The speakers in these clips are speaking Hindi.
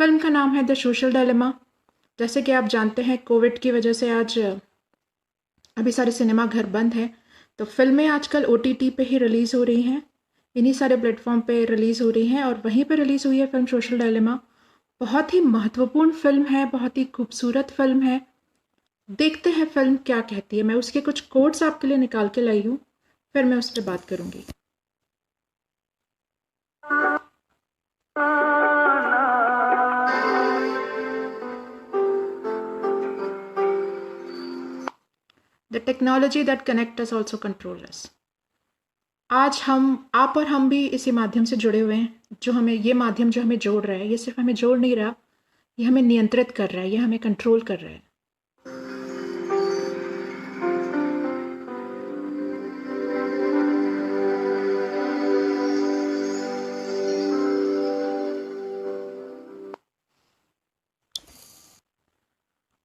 फिल्म का नाम है द सोशल डायलेमा। जैसे कि आप जानते हैं, कोविड की वजह से आज अभी सारे सिनेमा घर बंद हैं, तो फिल्में आजकल ओटीटी पे ही रिलीज़ हो रही हैं। इन्हीं सारे प्लेटफॉर्म पे रिलीज़ हो रही हैं और वहीं पे रिलीज़ हुई है फिल्म सोशल डायलेमा। बहुत ही महत्वपूर्ण फिल्म है, बहुत ही खूबसूरत फिल्म है। देखते हैं फिल्म क्या कहती है। मैं उसके कुछ कोट्स आपके लिए निकाल के लाई हूँ, फिर मैं उस पर बात करूँगी। The technology that connect us also control us. आज आप और हम भी इसी माध्यम से जुड़े हुए हैं। ये माध्यम जो हमें जोड़ रहा है, ये सिर्फ हमें जोड़ नहीं रहा, ये हमें नियंत्रित कर रहा है, ये हमें कंट्रोल कर रहा है।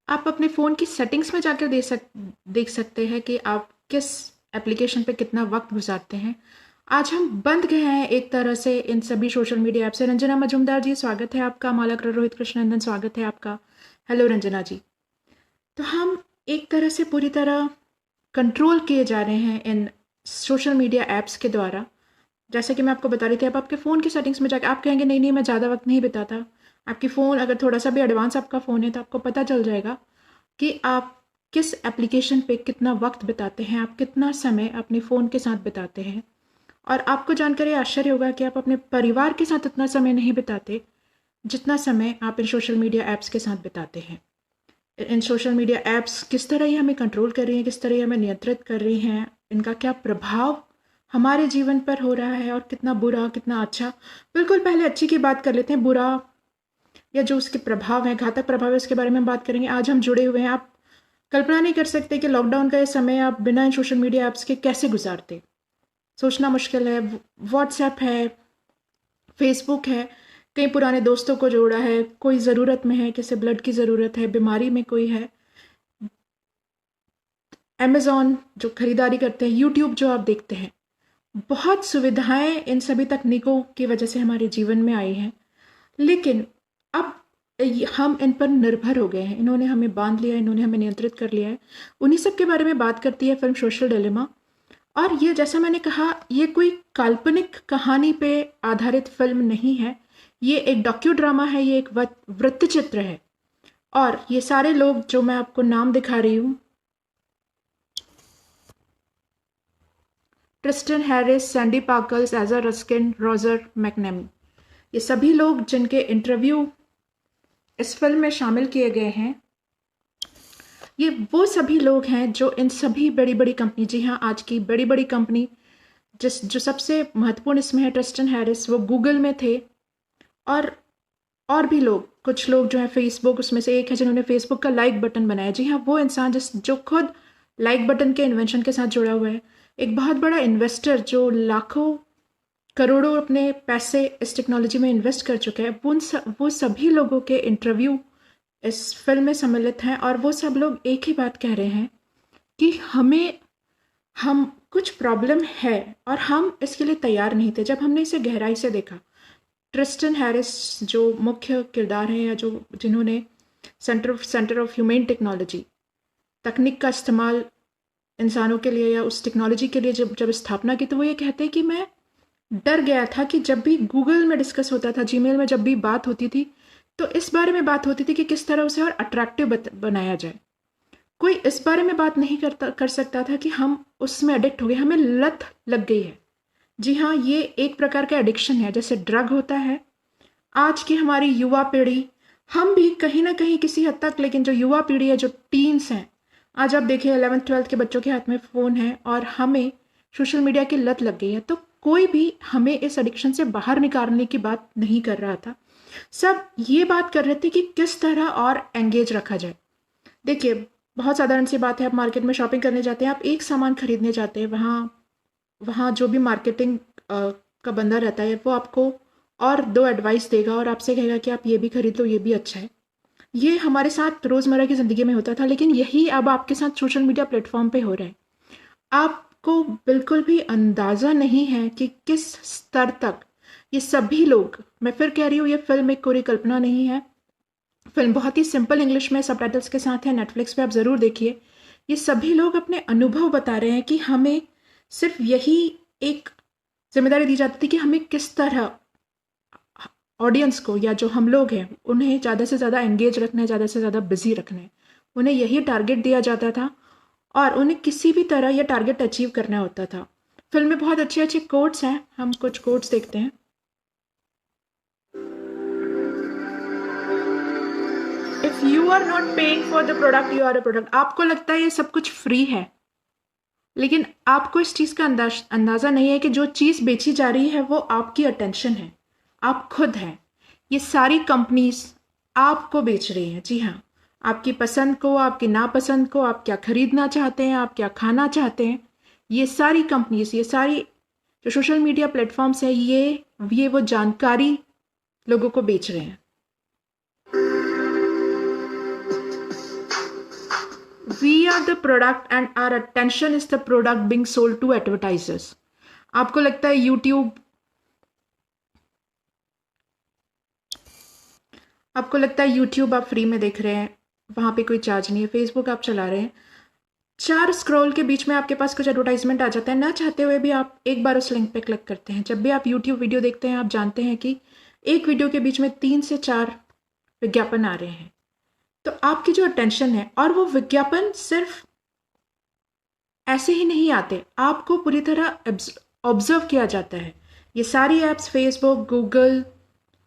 आप अपने फ़ोन की सेटिंग्स में जाकर देख सकते हैं कि आप किस एप्लीकेशन पे कितना वक्त गुजारते हैं। आज हम बंद गए हैं एक तरह से इन सभी सोशल मीडिया ऐप से। रंजना मजूमदार जी, स्वागत है आपका। मालक रोहित कृष्णनंदन, स्वागत है आपका। हेलो रंजना जी। तो हम एक तरह से पूरी तरह कंट्रोल किए जा रहे हैं इन सोशल मीडिया ऐप्स के द्वारा। जैसे कि मैं आपको बता रही थी, अब आपके फ़ोन की सेटिंग्स में जाकर आप कहेंगे नहीं नहीं, मैं ज़्यादा वक्त नहीं बिताता। आपकी फ़ोन अगर थोड़ा सा भी एडवांस आपका फ़ोन है तो आपको पता चल जाएगा कि आप किस एप्लीकेशन पे कितना वक्त बिताते हैं, आप कितना समय अपने फ़ोन के साथ बिताते हैं। और आपको जानकर ये आश्चर्य होगा कि आप अपने परिवार के साथ इतना समय नहीं बिताते जितना समय आप इन सोशल मीडिया ऐप्स के साथ बिताते हैं। इन सोशल मीडिया ऐप्स किस तरह ये हमें कंट्रोल कर रही हैं, किस तरह ये हमें नियंत्रित कर रही हैं, इनका क्या प्रभाव हमारे जीवन पर हो रहा है और कितना बुरा कितना अच्छा। बिल्कुल पहले अच्छी की बात कर लेते हैं। बुरा या जो उसके प्रभाव है, घातक प्रभाव है, उसके बारे में बात करेंगे। आज हम जुड़े हुए हैं। आप कल्पना नहीं कर सकते कि लॉकडाउन का ये समय आप बिना इन सोशल मीडिया ऐप्स के कैसे गुजारते। सोचना मुश्किल है। व्हाट्सएप है, फेसबुक है, कई पुराने दोस्तों को जोड़ा है, कोई ज़रूरत में है, किसी ब्लड की ज़रूरत है, बीमारी में कोई है। अमेज़ॉन जो खरीदारी करते हैं, यूट्यूब जो आप देखते हैं, बहुत सुविधाएं इन सभी तकनीकों की वजह से हमारे जीवन में आई हैं। लेकिन अब हम इन पर निर्भर हो गए हैं। इन्होंने हमें बांध लिया, इन्होंने हमें नियंत्रित कर लिया है। उन्हीं सब के बारे में बात करती है फिल्म सोशल डिलेमा। और ये, जैसा मैंने कहा, ये कोई काल्पनिक कहानी पे आधारित फिल्म नहीं है। ये एक डॉक्यू ड्रामा है, ये एक वृत्तचित्र है। और ये सारे लोग जो मैं आपको नाम दिखा रही हूँ, ट्रिस्टन हैरिस, सैंडी पार्कल्स, एजा रस्किन, रॉजर मैकनेमी, ये सभी लोग जिनके इंटरव्यू इस फिल्म में शामिल किए गए हैं, ये वो सभी लोग हैं जो इन सभी बड़ी बड़ी कंपनी, जी हाँ, आज की बड़ी बड़ी कंपनी, जो सबसे महत्वपूर्ण इसमें है ट्रिस्टन हैरिस, वो गूगल में थे। और और भी लोग, कुछ लोग जो है फेसबुक, उसमें से एक है जिन्होंने फेसबुक का लाइक बटन बनाया। जी हाँ, वो इंसान जो खुद लाइक बटन के इन्वेंशन के साथ जुड़ा हुआ है। एक बहुत बड़ा इन्वेस्टर जो लाखों करोड़ों अपने पैसे इस टेक्नोलॉजी में इन्वेस्ट कर चुके हैं, वो सभी लोगों के इंटरव्यू इस फिल्म में सम्मिलित हैं। और वो सब लोग एक ही बात कह रहे हैं कि हम कुछ प्रॉब्लम है और हम इसके लिए तैयार नहीं थे। जब हमने इसे गहराई से देखा, ट्रिस्टन हैरिस जो मुख्य किरदार हैं, या जो जिन्होंने सेंटर ऑफ ह्यूमन टेक्नोलॉजी, तकनीक का इस्तेमाल इंसानों के लिए या उस टेक्नोलॉजी के लिए जब स्थापना की, तो वो ये कहते हैं कि मैं डर गया था कि जब भी गूगल में डिस्कस होता था, जीमेल में जब भी बात होती थी, तो इस बारे में बात होती थी कि किस तरह उसे और अट्रैक्टिव बनाया जाए। कोई इस बारे में बात नहीं कर सकता था कि हम उसमें एडिक्ट हो गए, हमें लत लग गई है। जी हाँ, ये एक प्रकार का एडिक्शन है, जैसे ड्रग होता है। आज की हमारी युवा पीढ़ी, हम भी कहीं ना कहीं किसी हद तक, लेकिन जो युवा पीढ़ी है, जो टीन्स हैं, आज आप देखिए 11th-12th के बच्चों के हाथ में फ़ोन है और हमें सोशल मीडिया की लत लग गई है। तो कोई भी हमें इस एडिक्शन से बाहर निकालने की बात नहीं कर रहा था। सब ये बात कर रहे थे कि किस तरह और एंगेज रखा जाए। देखिए, बहुत साधारण सी बात है। आप मार्केट में शॉपिंग करने जाते हैं, आप एक सामान खरीदने जाते हैं, वहाँ वहाँ जो भी मार्केटिंग का बंदा रहता है, वो आपको और दो एडवाइस देगा और आपसे कहेगा कि आप ये भी खरीद लो, ये भी अच्छा है। ये हमारे साथ रोज़मर्रा की ज़िंदगी में होता था, लेकिन यही अब आपके साथ सोशल मीडिया प्लेटफॉर्म पे हो रहा है। आपको बिल्कुल भी अंदाज़ा नहीं है कि किस स्तर तक ये सभी लोग, मैं फिर कह रही हूँ, ये फिल्म एक कोरी कल्पना नहीं है। फिल्म बहुत ही सिंपल इंग्लिश में सबटाइटल्स के साथ है, नेटफ्लिक्स पे आप ज़रूर देखिए। ये सभी लोग अपने अनुभव बता रहे हैं कि हमें सिर्फ यही एक जिम्मेदारी दी जाती थी कि हमें किस तरह ऑडियंस को, या जो हम लोग हैं उन्हें ज़्यादा से ज़्यादा एंगेज रखना है, ज़्यादा से ज़्यादा बिजी रखना है। उन्हें यही टारगेट दिया जाता था और उन्हें किसी भी तरह यह टारगेट अचीव करना होता था। फिल्म में बहुत अच्छे अच्छे कोट्स हैं, हम कुछ कोट्स देखते हैं। If you are not paying for the product, you are a product. आपको लगता है ये सब कुछ फ्री है, लेकिन आपको इस चीज़ का अंदाज़ा नहीं है कि जो चीज़ बेची जा रही है वो आपकी अटेंशन है, आप खुद हैं। ये सारी कंपनीज आपको बेच रही हैं। जी हाँ, आपकी पसंद को, आपकी नापसंद को, आप क्या खरीदना चाहते हैं, आप क्या खाना चाहते हैं, ये सारी कंपनीज, ये सारी जो सोशल मीडिया प्लेटफॉर्म्स हैं, ये वो जानकारी लोगों को बेच रहे हैं। We are the product and our attention is the product being sold to advertisers. आपको लगता है YouTube आप फ्री में देख रहे हैं, वहां पे कोई चार्ज नहीं है। फेसबुक आप चला रहे हैं, 4 स्क्रॉल के बीच में आपके पास कुछ एडवर्टाइजमेंट आ जाता है, ना चाहते हुए भी आप एक बार उस लिंक पे क्लिक करते हैं। जब भी आप YouTube वीडियो देखते हैं, आप जानते हैं कि एक वीडियो के बीच में 3 से 4 विज्ञापन आ रहे हैं। तो आपकी जो अटेंशन है, और वो विज्ञापन सिर्फ ऐसे ही नहीं आते, आपको पूरी तरह ऑब्जर्व किया जाता है। ये सारी apps, Facebook, Google,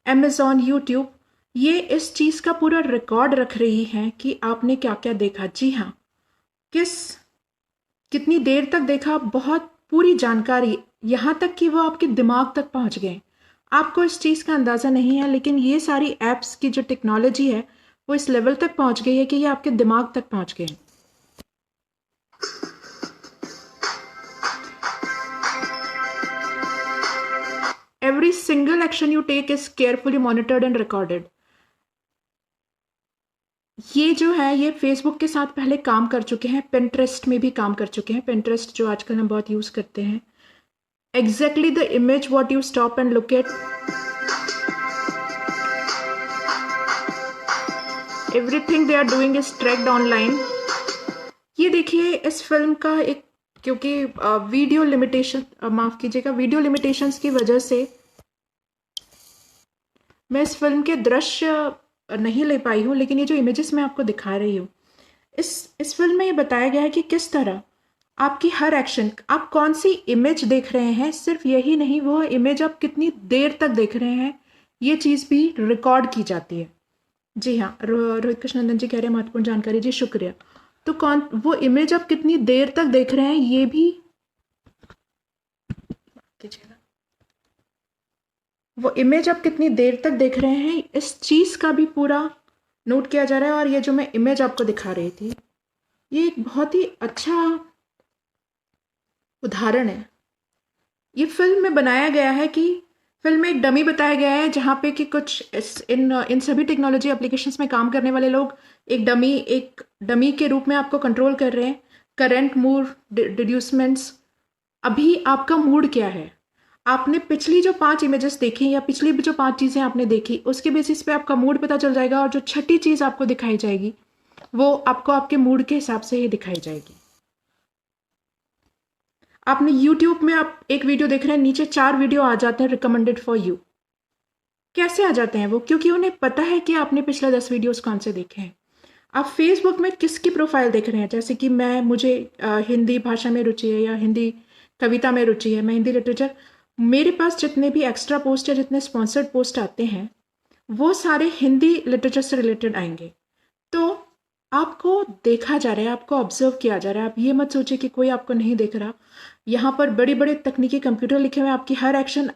Amazon, YouTube, ये इस चीज़ का पूरा रिकॉर्ड रख रही हैं कि आपने क्या क्या देखा। जी हाँ, कितनी देर तक देखा, बहुत पूरी जानकारी, यहाँ तक कि वो आपके दिमाग तक पहुँच गए। आपको इस चीज़ का अंदाज़ा नहीं है, लेकिन ये सारी एप्स की जो टेक्नोलॉजी है वो इस लेवल तक पहुँच गई है कि ये आपके दिमाग तक पहुँच गए। Every single action you take is carefully monitored and recorded. ये जो है, ये फेसबुक के साथ पहले काम कर चुके हैं, पिंटरेस्ट में भी काम कर चुके हैं। पिंटरेस्ट जो आजकल हम बहुत यूज करते हैं। Exactly the image what you stop and look at, everything they are doing is tracked online. ये देखिए, इस फिल्म का एक, क्योंकि वीडियो लिमिटेशन, माफ कीजिएगा, वीडियो लिमिटेशंस की वजह से मैं इस फिल्म के दृश्य नहीं ले पाई हूँ, लेकिन ये जो इमेजेस मैं आपको दिखा रही हूँ, इस फिल्म में ये बताया गया है कि किस तरह आपकी हर एक्शन, आप कौन सी इमेज देख रहे हैं, सिर्फ यही नहीं, वो इमेज आप कितनी देर तक देख रहे हैं, ये चीज़ भी रिकॉर्ड की जाती है। जी हाँ, रोहित कृष्णनंदन जी कह रहे हैं महत्वपूर्ण जानकारी, जी शुक्रिया। तो वो इमेज आप कितनी देर तक देख रहे हैं, ये भी वो इमेज आप कितनी देर तक देख रहे हैं, इस चीज़ का भी पूरा नोट किया जा रहा है। और ये जो मैं इमेज आपको दिखा रही थी, ये एक बहुत ही अच्छा उदाहरण है। ये फिल्म में बनाया गया है कि फिल्म में एक डमी बताया गया है, जहाँ पे कि कुछ इन सभी टेक्नोलॉजी एप्लीकेशंस में काम करने वाले लोग एक डमी के रूप में आपको कंट्रोल कर रहे हैं। करंट मूड डिड्यूसमेंट्स, अभी आपका मूड क्या है, आपने पिछली जो 5 इमेजेस देखी या पिछली जो 5 चीज़ें आपने देखी, उसके बेसिस पे आपका मूड पता चल जाएगा, और जो छठी चीज़ आपको दिखाई जाएगी वो आपको आपके मूड के हिसाब से ही दिखाई जाएगी। आपने YouTube में आप एक वीडियो देख रहे हैं, नीचे 4 वीडियो आ जाते हैं रिकमेंडेड फॉर यू। कैसे आ जाते हैं वो? क्योंकि उन्हें पता है कि आपने पिछले 10 वीडियोस कौन से देखे हैं। आप फेसबुक में किसकी प्रोफाइल देख रहे हैं, जैसे कि मुझे हिंदी भाषा में रुचि है, या हिंदी कविता में रुचि है, मैं हिंदी लिटरेचर, मेरे पास जितने भी एक्स्ट्रा पोस्ट या जितने स्पॉन्सर्ड पोस्ट आते हैं वो सारे हिंदी लिटरेचर से रिलेटेड आएंगे। तो आपको देखा जा रहा है, आपको ऑब्जर्व किया जा रहा है। आप ये मत सोचिए कि कोई आपको नहीं देख रहा। यहाँ पर बड़े बड़े तकनीकी कंप्यूटर लिखे हुए हैं, आपकी हर एक्शन,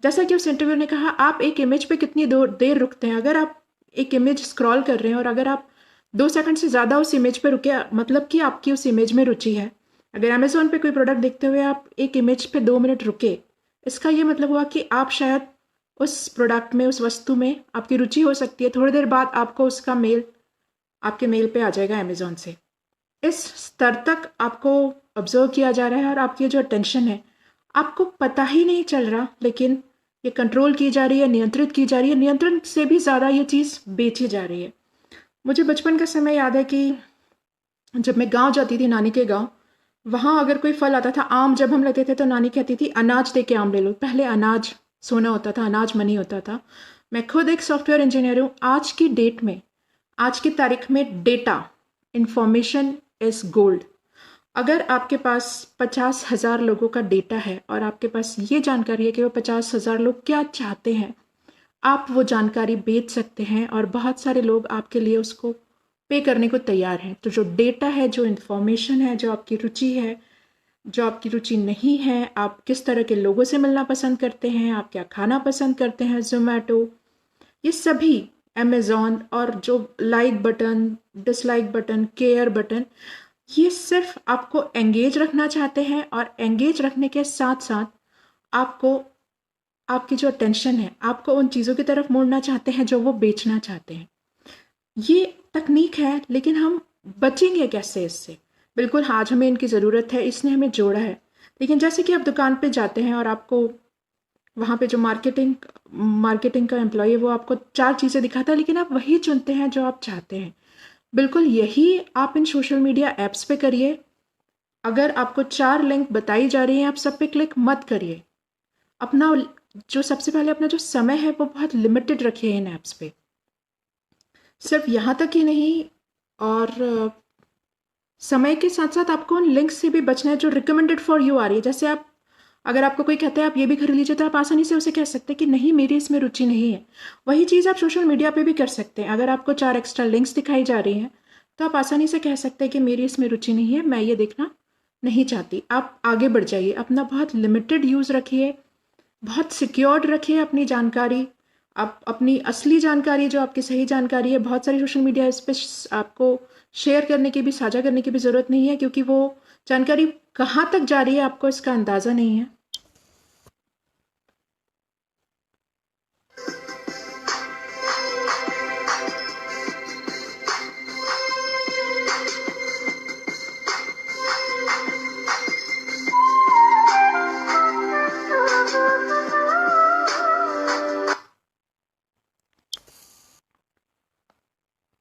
जैसा कि उस इंटरव्यू ने कहा, आप एक इमेज पे कितनी देर रुकते हैं। अगर आप एक इमेज स्क्रॉल कर रहे हैं और अगर आप 2 सेकंड से ज़्यादा उस इमेज पे रुके, मतलब कि आपकी उस इमेज में रुचि है। अगर अमेजोन पे कोई प्रोडक्ट देखते हुए आप एक इमेज पे 2 मिनट रुके, इसका ये मतलब हुआ कि आप शायद उस प्रोडक्ट में, उस वस्तु में आपकी रुचि हो सकती है। थोड़ी देर बाद आपको उसका मेल आपके मेल पे आ जाएगा अमेजोन से। इस स्तर तक आपको ऑब्जर्व किया जा रहा है, और आपकी जो अटेंशन है, आपको पता ही नहीं चल रहा, लेकिन ये कंट्रोल की जा रही है, नियंत्रित की जा रही है, नियंत्रण से भी ज़्यादा ये चीज़ बेची जा रही है। मुझे बचपन का समय याद है कि जब मैं गांव जाती थी, नानी के गांव, वहाँ अगर कोई फल आता था, आम जब हम लेते थे तो नानी कहती थी अनाज दे के आम ले लो। पहले अनाज सोना होता था, अनाज मनी होता था। मैं खुद एक सॉफ्टवेयर इंजीनियर हूँ। आज की डेट में, आज की तारीख में डेटा, इंफॉर्मेशन इज गोल्ड। अगर आपके पास 50,000 लोगों का डेटा है और आपके पास ये जानकारी है कि वो 50,000 लोग क्या चाहते हैं, आप वो जानकारी बेच सकते हैं और बहुत सारे लोग आपके लिए उसको पे करने को तैयार हैं। तो जो डेटा है, जो इन्फॉर्मेशन है, जो आपकी रुचि है, जो आपकी रुचि नहीं है, आप किस तरह के लोगों से मिलना पसंद करते हैं, आप क्या खाना पसंद करते हैं, जोमेटो, ये सभी, अमेज़ॉन, और जो like button, dislike button, care button, ये सिर्फ आपको एंगेज रखना चाहते हैं और एंगेज रखने के साथ साथ आपको, आपकी जो अटेंशन है, आपको उन चीज़ों की तरफ मोड़ना चाहते हैं जो वो बेचना चाहते हैं। ये तकनीक है, लेकिन हम बचेंगे कैसे इससे? बिल्कुल, आज हमें इनकी ज़रूरत है, इसने हमें जोड़ा है। लेकिन जैसे कि आप दुकान पे जाते हैं और आपको वहाँ पे जो मार्केटिंग का एम्प्लॉय है वो आपको 4 चीज़ें दिखाता है, लेकिन आप वही चुनते हैं जो आप चाहते हैं। बिल्कुल यही आप इन सोशल मीडिया ऐप्स पे करिए। अगर आपको 4 लिंक बताई जा रही हैं, आप सब पे क्लिक मत करिए। अपना जो सबसे पहले अपना जो समय है वो बहुत लिमिटेड रखिए इन ऐप्स पे। सिर्फ यहाँ तक ही नहीं, और समय के साथ साथ आपको उन लिंक्स से भी बचना है जो रिकमेंडेड फॉर यू आ रही है। जैसे आप, अगर आपको कोई कहता है आप ये भी खरीद लीजिए, तो आप आसानी से उसे कह सकते हैं कि नहीं, मेरी इसमें रुचि नहीं है। वही चीज़ आप सोशल मीडिया पे भी कर सकते हैं। अगर आपको 4 एक्स्ट्रा लिंक्स दिखाई जा रही हैं, तो आप आसानी से कह सकते हैं कि मेरी इसमें रुचि नहीं है, मैं ये देखना नहीं चाहती। आप आगे बढ़ जाइए, अपना बहुत लिमिटेड यूज़ रखिए, बहुत सिक्योर्ड रखिए अपनी जानकारी। आप अपनी असली जानकारी, जो आपकी सही जानकारी है, बहुत सारी सोशल मीडिया इस पे आपको शेयर करने की भी, साझा करने की भी ज़रूरत नहीं है, क्योंकि वो जानकारी कहाँ तक जा रही है आपको इसका अंदाज़ा नहीं है।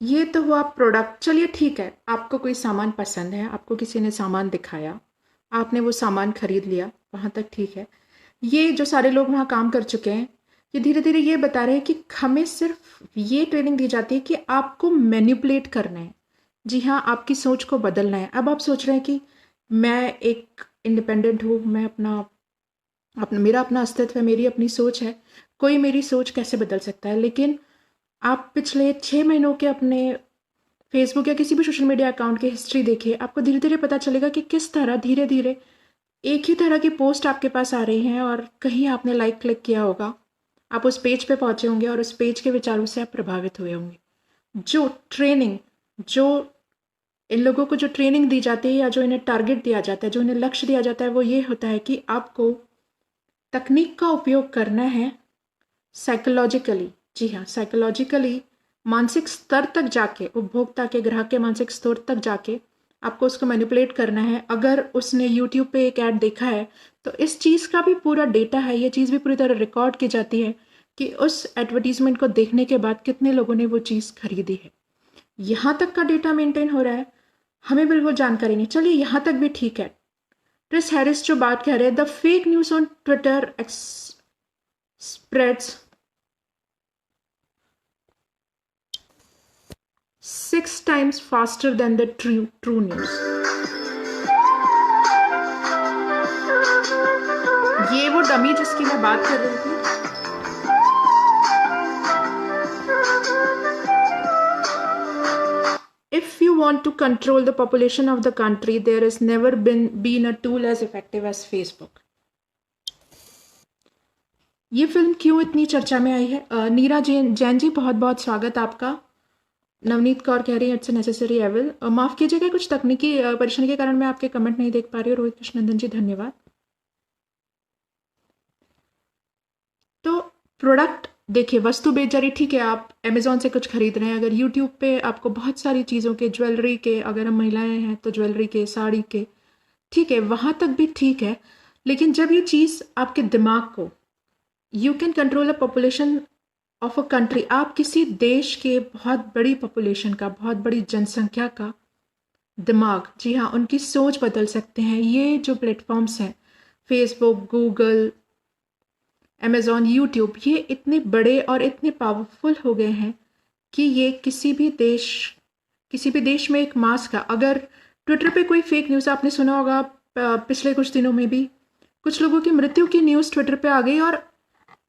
ये तो हुआ प्रोडक्ट। चलिए ठीक है, आपको कोई सामान पसंद है, आपको किसी ने सामान दिखाया, आपने वो सामान खरीद लिया, वहाँ तक ठीक है। ये जो सारे लोग वहाँ काम कर चुके हैं, ये धीरे धीरे ये बता रहे हैं कि हमें सिर्फ ये ट्रेनिंग दी जाती है कि आपको मैनिपुलेट करना है। जी हाँ, आपकी सोच को बदलना है। अब आप सोच रहे हैं कि मैं एक इंडिपेंडेंट हूँ, मैं मेरा अपना अस्तित्व है, मेरी अपनी सोच है, कोई मेरी सोच कैसे बदल सकता है? लेकिन आप पिछले 6 महीनों के अपने फेसबुक या किसी भी सोशल मीडिया अकाउंट की हिस्ट्री देखिए, आपको धीरे धीरे पता चलेगा कि किस तरह धीरे धीरे एक ही तरह की पोस्ट आपके पास आ रही हैं, और कहीं आपने लाइक क्लिक किया होगा, आप उस पेज पे पहुंचे होंगे और उस पेज के विचारों से आप प्रभावित हुए होंगे। जो ट्रेनिंग, जो इन लोगों को जो ट्रेनिंग दी जाती है, या जो इन्हें टारगेट दिया जाता है, जो इन्हें लक्ष्य दिया जाता है, वो ये होता है कि आपको तकनीक का उपयोग करना है साइकोलॉजिकली। जी हाँ, साइकोलॉजिकली, मानसिक स्तर तक जाके, उपभोक्ता के, ग्राहक के मानसिक स्तर तक जाके आपको उसको मैनिपुलेट करना है। अगर उसने यूट्यूब पे एक ऐड देखा है, तो इस चीज़ का भी पूरा डेटा है, ये चीज़ भी पूरी तरह रिकॉर्ड की जाती है कि उस एडवर्टीजमेंट को देखने के बाद कितने लोगों ने वो चीज़ खरीदी है। यहाँ तक का डेटा मेंटेन हो रहा है, हमें बिल्कुल जानकारी नहीं। चलिए यहाँ तक भी ठीक है। क्रिस हैरिस जो बात कह रहे हैं, the fake news on Twitter spreads 6 times faster than the true news. ये वो डमी जिसकी मैं बात कर रही थी। If you want to control the population of the country, there has never been a tool as effective as Facebook. ये फिल्म क्यों इतनी चर्चा में आई है? नीरा जैन जी, बहुत बहुत स्वागत आपका। नवनीत कौर कह रही है इट्स ए नेसेसरी एविल। माफ़ कीजिएगा, कुछ तकनीकी परेशानी के कारण मैं आपके कमेंट नहीं देख पा रही हूँ। रोहित कृष्णनंदन जी, धन्यवाद। तो प्रोडक्ट देखिए, वस्तु बेच जा रही, ठीक है, आप अमेज़ॉन से कुछ खरीद रहे हैं। अगर यूट्यूब पे आपको बहुत सारी चीज़ों के, ज्वेलरी के, अगर हम महिलाएं हैं तो ज्वेलरी के, साड़ी के, ठीक है, वहाँ तक भी ठीक है। लेकिन जब ये चीज़ आपके दिमाग को, you can control a population of a country. आप किसी देश के बहुत बड़ी पॉपुलेशन का, बहुत बड़ी जनसंख्या का दिमाग, जी हाँ, उनकी सोच बदल सकते हैं। ये जो प्लेटफॉर्म्स हैं, फेसबुक, गूगल, अमेज़ॉन, यूट्यूब, ये इतने बड़े और इतने पावरफुल हो गए हैं कि ये किसी भी देश में एक मास का, अगर ट्विटर पे कोई फेक न्यूज़ आपने सुना होगा, पिछले कुछ दिनों में भी कुछ लोगों की मृत्यु की न्यूज़ ट्विटर पे आ गई और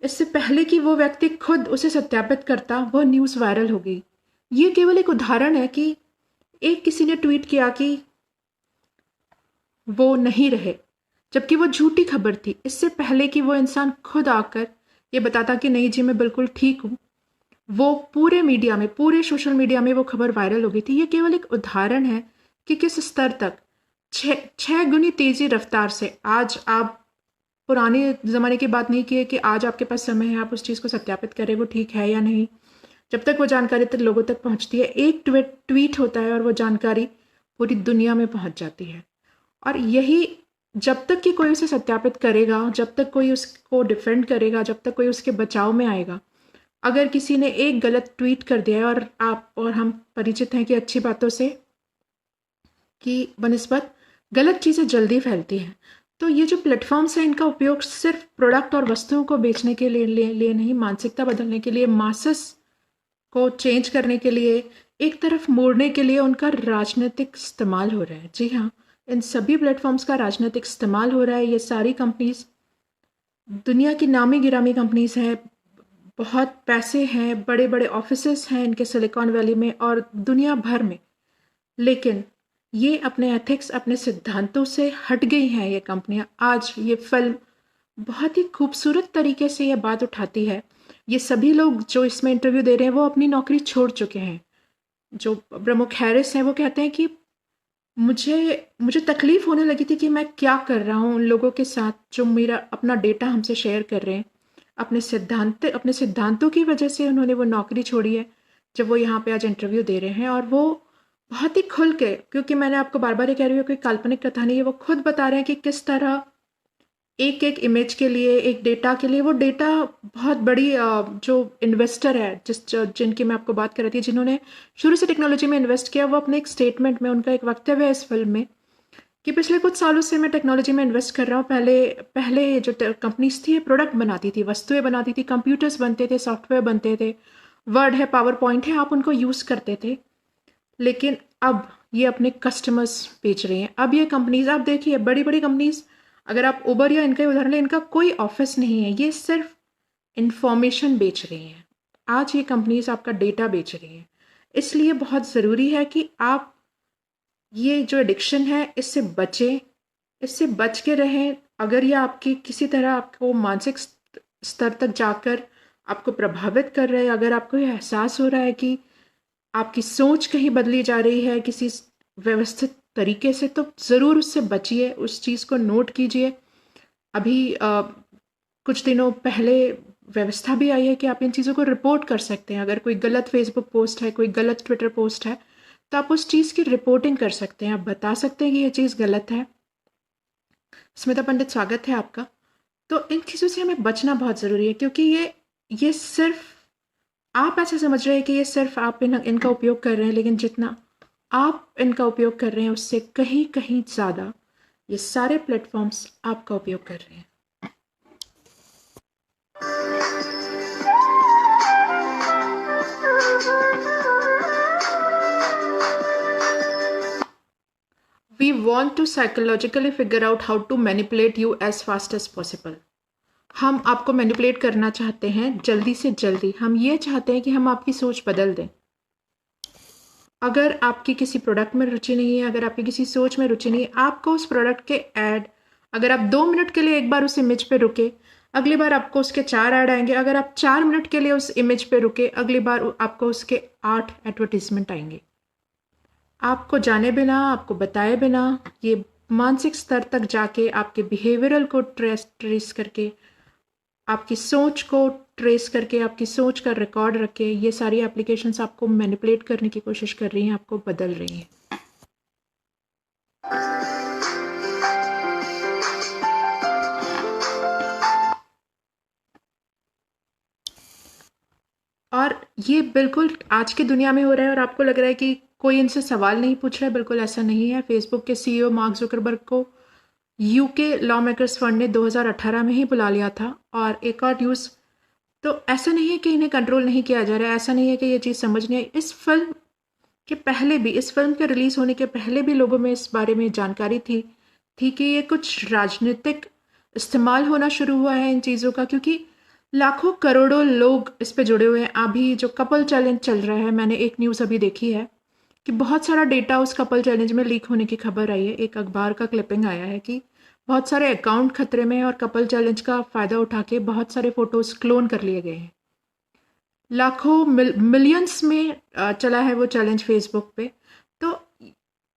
इससे पहले कि वो व्यक्ति खुद उसे सत्यापित करता, वो न्यूज़ वायरल हो गई। ये केवल एक उदाहरण है कि एक किसी ने ट्वीट किया कि वो नहीं रहे, जबकि वो झूठी खबर थी। इससे पहले कि वो इंसान खुद आकर ये बताता कि नहीं जी मैं बिल्कुल ठीक हूँ, वो पूरे मीडिया में, पूरे सोशल मीडिया में वो खबर वायरल हो गई थी। ये केवल एक उदाहरण है कि किस स्तर तक छह गुनी तेजी रफ्तार से आज आप पुराने ज़माने की बात नहीं की है कि आज आपके पास समय है, आप उस चीज़ को सत्यापित करें वो ठीक है या नहीं। जब तक वो जानकारी तक लोगों तक पहुंचती है, एक ट्वीट होता है और वो जानकारी पूरी दुनिया में पहुंच जाती है। और यही, जब तक कि कोई उसे सत्यापित करेगा, जब तक कोई उसको डिफेंड करेगा, जब तक कोई उसके बचाव में आएगा, अगर किसी ने एक गलत ट्वीट कर दिया है, और आप और हम परिचित हैं कि अच्छी बातों से कि बनिस्बत गलत चीज़ें जल्दी फैलती हैं। तो ये जो प्लेटफॉर्म्स हैं, इनका उपयोग सिर्फ प्रोडक्ट और वस्तुओं को बेचने के लिए नहीं, मानसिकता बदलने के लिए, मासेस को चेंज करने के लिए, एक तरफ मोड़ने के लिए उनका राजनीतिक इस्तेमाल हो रहा है। जी हाँ, इन सभी प्लेटफॉर्म्स का राजनीतिक इस्तेमाल हो रहा है। ये सारी कंपनीज दुनिया की नामी गिरामी कंपनीज हैं, बहुत पैसे हैं, बड़े बड़े ऑफिसेस हैं इनके सिलिकॉन वैली में और दुनिया भर में। लेकिन ये अपने एथिक्स, अपने सिद्धांतों से हट गई हैं ये कंपनियां। आज ये फिल्म बहुत ही खूबसूरत तरीके से ये बात उठाती है। ये सभी लोग जो इसमें इंटरव्यू दे रहे हैं वो अपनी नौकरी छोड़ चुके हैं। जो प्रमुख हैरिस हैं वो कहते हैं कि मुझे मुझे तकलीफ होने लगी थी कि मैं क्या कर रहा हूँ उन लोगों के साथ जो मेरा अपना डेटा हमसे शेयर कर रहे हैं। अपने सिद्धांतों की वजह से उन्होंने वो नौकरी छोड़ी है। जब वो यहाँ पे आज इंटरव्यू दे रहे हैं और वो बहुत ही खुल के, क्योंकि मैंने आपको बार बार ये कह रही हूँ, कोई काल्पनिक कथा नहीं है, वो खुद बता रहे हैं कि किस तरह एक एक इमेज के लिए, एक डेटा के लिए, वो डेटा बहुत बड़ी जो इन्वेस्टर है, जिनकी मैं आपको बात कर रही थी, जिन्होंने शुरू से टेक्नोलॉजी में इन्वेस्ट किया, वो अपने एक स्टेटमेंट में, उनका एक वक्तव्य है इस फिल्म में कि पिछले कुछ सालों से मैं टेक्नोलॉजी में इन्वेस्ट कर रहा हूँ। पहले पहले जो कंपनीज थी, प्रोडक्ट बनाती थी, वस्तुएं बनाती थी, कंप्यूटर्स बनते थे, सॉफ्टवेयर बनते थे, वर्ड है, पावर पॉइंट है, आप उनको यूज़ करते थे। लेकिन अब ये अपने कस्टमर्स बेच रही हैं। अब ये कंपनीज, आप देखिए बड़ी बड़ी कंपनीज, अगर आप उबर या इनका उदाहरण लें, इनका कोई ऑफिस नहीं है, ये सिर्फ इंफॉर्मेशन बेच रही हैं। आज ये कंपनीज आपका डेटा बेच रही हैं। इसलिए बहुत ज़रूरी है कि आप ये जो एडिक्शन है इससे बचें, इससे बच के रहें। अगर ये आपकी किसी तरह आपको मानसिक स्तर तक जाकर आपको प्रभावित कर रहे हैं, अगर आपको ये एहसास हो रहा है कि आपकी सोच कहीं बदली जा रही है किसी व्यवस्थित तरीके से, तो ज़रूर उससे बचिए, उस चीज़ को नोट कीजिए। अभी कुछ दिनों पहले व्यवस्था भी आई है कि आप इन चीज़ों को रिपोर्ट कर सकते हैं। अगर कोई गलत फेसबुक पोस्ट है, कोई गलत ट्विटर पोस्ट है, तो आप उस चीज़ की रिपोर्टिंग कर सकते हैं। आप बता सकते हैं कि ये चीज़ गलत है। स्मिता पंडित, स्वागत है आपका। तो इन चीज़ों से हमें बचना बहुत ज़रूरी है, क्योंकि ये सिर्फ, आप ऐसा समझ रहे हैं कि ये सिर्फ आप इनका उपयोग कर रहे हैं, लेकिन जितना आप इनका उपयोग कर रहे हैं उससे कहीं कहीं ज़्यादा ये सारे प्लेटफॉर्म्स आपका उपयोग कर रहे हैं। We want to psychologically figure out how to manipulate you as fast as possible. हम आपको मैनिपुलेट करना चाहते हैं जल्दी से जल्दी। हम ये चाहते हैं कि हम आपकी सोच बदल दें। अगर आपकी किसी प्रोडक्ट में रुचि नहीं है, अगर आपकी किसी सोच में रुचि नहीं है, आपको उस प्रोडक्ट के ऐड, अगर आप 2 मिनट के लिए एक बार उस इमेज पे रुके, अगली बार आपको उसके 4 ऐड आएंगे। अगर आप 4 मिनट के लिए उस इमेज पे रुके, अगली बार आपको उसके 8 एडवर्टीजमेंट आएंगे। आपको जाने बिना, आपको बताए बिना, ये मानसिक स्तर तक जाके आपके बिहेवियरल को ट्रेस करके, आपकी सोच को ट्रेस करके, आपकी सोच का रिकॉर्ड रख के, ये सारी एप्लीकेशंस आपको मैनिपुलेट करने की कोशिश कर रही हैं, आपको बदल रही हैं। और ये बिल्कुल आज की दुनिया में हो रहा है और आपको लग रहा है कि कोई इनसे सवाल नहीं पूछ रहा है। बिल्कुल ऐसा नहीं है। फेसबुक के सीईओ मार्क जुकरबर्ग को यूके लॉ मेकर्स फंड ने 2018 में ही बुला लिया था। और एक और न्यूज़, तो ऐसा नहीं है कि इन्हें कंट्रोल नहीं किया जा रहा है, ऐसा नहीं है कि ये चीज़ समझ नहीं आई। इस फिल्म के पहले भी, इस फिल्म के रिलीज़ होने के पहले भी लोगों में इस बारे में जानकारी थी कि ये कुछ राजनीतिक इस्तेमाल होना शुरू हुआ है इन चीज़ों का, क्योंकि लाखों करोड़ों लोग इस पे जुड़े हुए हैं। अभी जो कपल चैलेंज चल रहा है, मैंने एक न्यूज़ अभी देखी है कि बहुत सारा डेटा उस कपल चैलेंज में लीक होने की खबर आई है। एक अखबार का क्लिपिंग आया है कि बहुत सारे अकाउंट खतरे में हैं और कपल चैलेंज का फ़ायदा उठा के बहुत सारे फ़ोटोज़ क्लोन कर लिए गए हैं। लाखों मिलियंस में चला है वो चैलेंज फेसबुक पे। तो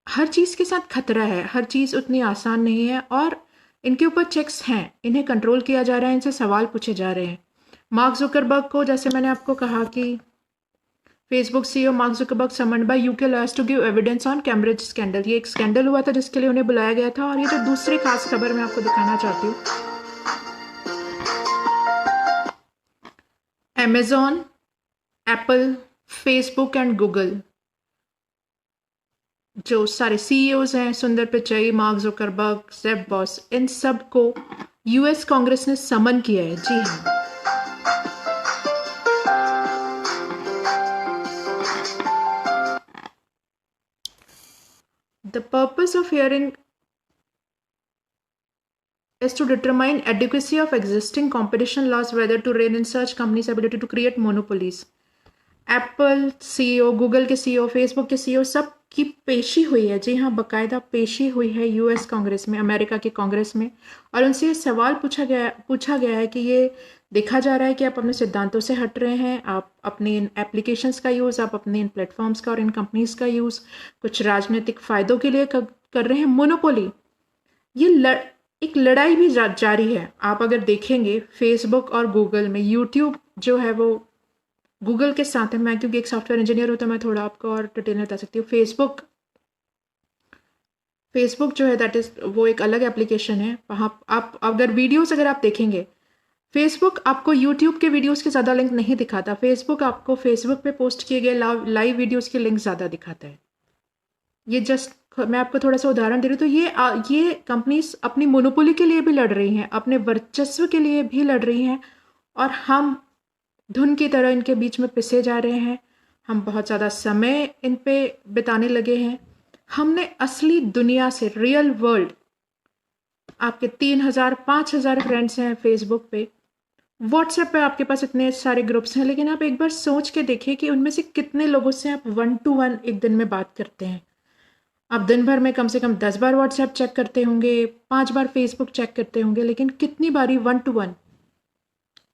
हर चीज़ के साथ खतरा है, हर चीज़ उतनी आसान नहीं है और इनके ऊपर चेक्स हैं, इन्हें कंट्रोल किया जा रहा है, इनसे सवाल पूछे जा रहे हैं। मार्क जुकरबर्ग को, जैसे मैंने आपको कहा कि Facebook CEO Mark Zuckerberg summoned by UK lawyers to give evidence on Cambridge scandal. ये एक स्कैंडल हुआ था जिसके लिए उन्हें बुलाया गया था। और ये जो दूसरी खास खबर मैं आपको दिखाना चाहती हूँ, Amazon, Apple, Facebook and Google, जो सारे सीईओज हैं, Sundar Pichai, Mark Zuckerberg, Jeff Bezos, इन सब को यूएस कांग्रेस ने समन किया है। जी हाँ, the purpose of hearing is to determine adequacy of existing competition laws, whether to rein in such companies' ability to create monopolies. Apple CEO, Google के सीईओ, फेसबुक के सीईओ, सब की पेशी हुई है। जी हाँ, बाकायदा पेशी हुई है यूएस कांग्रेस में, अमेरिका के कांग्रेस में। और उनसे ये सवाल पूछा गया है कि ये देखा जा रहा है कि आप अपने सिद्धांतों से हट रहे हैं, आप अपने इन एप्लीकेशंस का यूज़, आप अपने इन प्लेटफॉर्म्स का और इन कंपनीज का यूज़ कुछ राजनीतिक फ़ायदों के लिए कर रहे हैं। मोनोपोली, ये एक लड़ाई भी जारी है। आप अगर देखेंगे फेसबुक और गूगल में, यूट्यूब जो है वो गूगल के साथ है। मैं क्योंकि एक सॉफ्टवेयर इंजीनियर हूँ तो मैं थोड़ा आपको और डिटेल में बता सकती हूँ। फेसबुक जो है दैट इज़ वो एक अलग एप्लीकेशन है। वहाँ आप अगर वीडियोस अगर आप देखेंगे, फेसबुक आपको यूट्यूब के वीडियोस के ज़्यादा लिंक नहीं दिखाता। फेसबुक आपको फेसबुक पे पोस्ट किए गए लाइव वीडियोस के लिंक ज़्यादा दिखाता है। ये जस्ट मैं आपको थोड़ा सा उदाहरण दे रही हूँ। तो ये कंपनीज अपनी मोनोपोली के लिए भी लड़ रही हैं, अपने वर्चस्व के लिए भी लड़ रही हैं और हम धुन की तरह इनके बीच में पिसे जा रहे हैं। हम बहुत ज़्यादा समय इन पे बिताने लगे हैं। हमने असली दुनिया से, रियल वर्ल्ड, आपके 3,000 5,000 फ्रेंड्स हैं फेसबुक पे, व्हाट्सएप पे आपके पास इतने सारे ग्रुप्स हैं, लेकिन आप एक बार सोच के देखिए कि उनमें से कितने लोगों से आप 1 to 1 एक दिन में बात करते हैं। आप दिन भर में कम से कम 10 बार व्हाट्सएप चेक करते होंगे, 5 बार फेसबुक चेक करते होंगे, लेकिन कितनी बारी 1 to 1,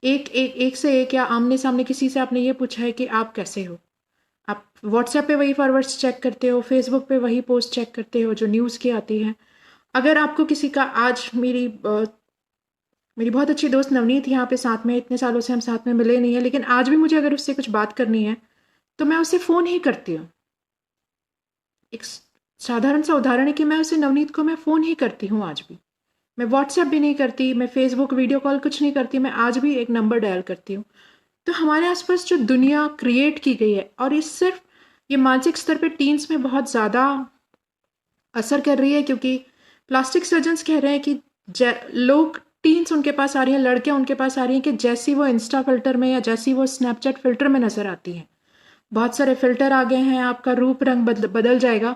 एक से एक, या आमने सामने किसी से आपने ये पूछा है कि आप कैसे हो? आप व्हाट्सएप पे वही फॉरवर्ड्स चेक करते हो, फेसबुक पे वही पोस्ट चेक करते हो जो न्यूज़ की आती है। अगर आपको किसी का, आज मेरी बहुत अच्छी दोस्त नवनीत यहाँ पे साथ में, इतने सालों से हम साथ में मिले नहीं है, लेकिन आज भी मुझे अगर उससे कुछ बात करनी है तो मैं उसे फ़ोन ही करती हूँ। एक साधारण सा उदाहरण है कि मैं उसे, नवनीत को मैं फ़ोन ही करती हूँ आज भी। मैं व्हाट्सएप भी नहीं करती, मैं फेसबुक वीडियो कॉल कुछ नहीं करती, मैं आज भी एक नंबर डायल करती हूँ। तो हमारे आसपास जो दुनिया क्रिएट की गई है, और ये मानसिक स्तर पे टीन्स में बहुत ज़्यादा असर कर रही है, क्योंकि प्लास्टिक सर्जन्स कह रहे हैं कि लोग, टीन्स उनके पास आ रही हैं, लड़कियां उनके पास आ रही हैं कि जैसी वो इंस्टा फिल्टर में या जैसी वो स्नैपचैट फिल्टर में नज़र आती हैं। बहुत सारे फिल्टर आ गए हैं, आपका रूप रंग बदल जाएगा।